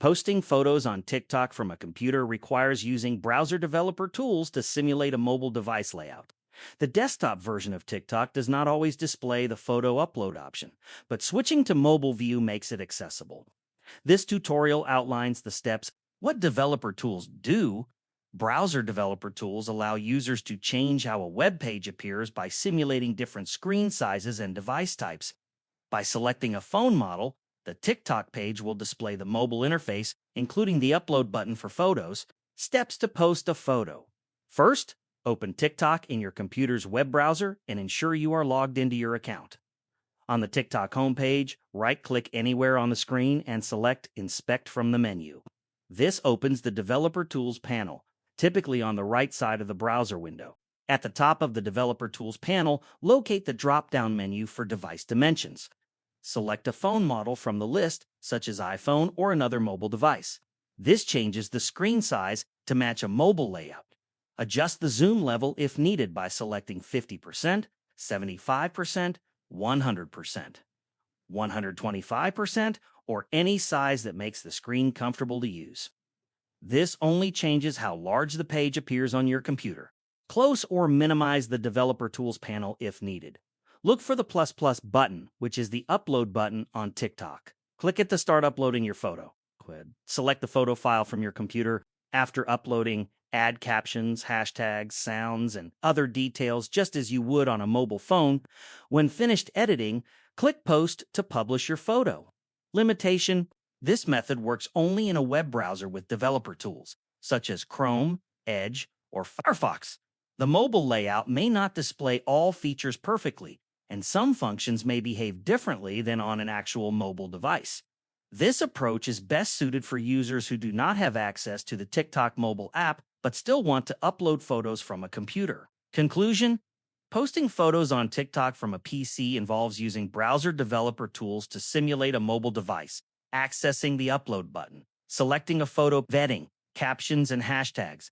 Posting photos on TikTok from a computer requires using browser developer tools to simulate a mobile device layout. The desktop version of TikTok does not always display the photo upload option, but switching to mobile view makes it accessible. This tutorial outlines the steps. What developer tools do. Browser developer tools allow users to change how a web page appears by simulating different screen sizes and device types. By selecting a phone model, the TikTok page will display the mobile interface, including the upload button for photos. Steps to post a photo. First, open TikTok in your computer's web browser and ensure you are logged into your account. On the TikTok homepage, right-click anywhere on the screen and select Inspect from the menu. This opens the Developer Tools panel, typically on the right side of the browser window. At the top of the Developer Tools panel, locate the drop-down menu for device dimensions. Select a phone model from the list, such as iPhone or another mobile device. This changes the screen size to match a mobile layout. Adjust the zoom level if needed by selecting 50%, 75%, 100%, 125%, or any size that makes the screen comfortable to use. This only changes how large the page appears on your computer. Close or minimize the Developer Tools panel if needed. Look for the plus button, which is the upload button on TikTok. Click it to start uploading your photo. Select the photo file from your computer. After uploading, add captions, hashtags, sounds, and other details just as you would on a mobile phone. When finished editing, click Post to publish your photo. Limitation: this method works only in a web browser with developer tools, such as Chrome, Edge, or Firefox. The mobile layout may not display all features perfectly, and some functions may behave differently than on an actual mobile device. This approach is best suited for users who do not have access to the TikTok mobile app but still want to upload photos from a computer. Conclusion: posting photos on TikTok from a PC involves using browser developer tools to simulate a mobile device, accessing the upload button, selecting a photo, vetting, captions, and hashtags,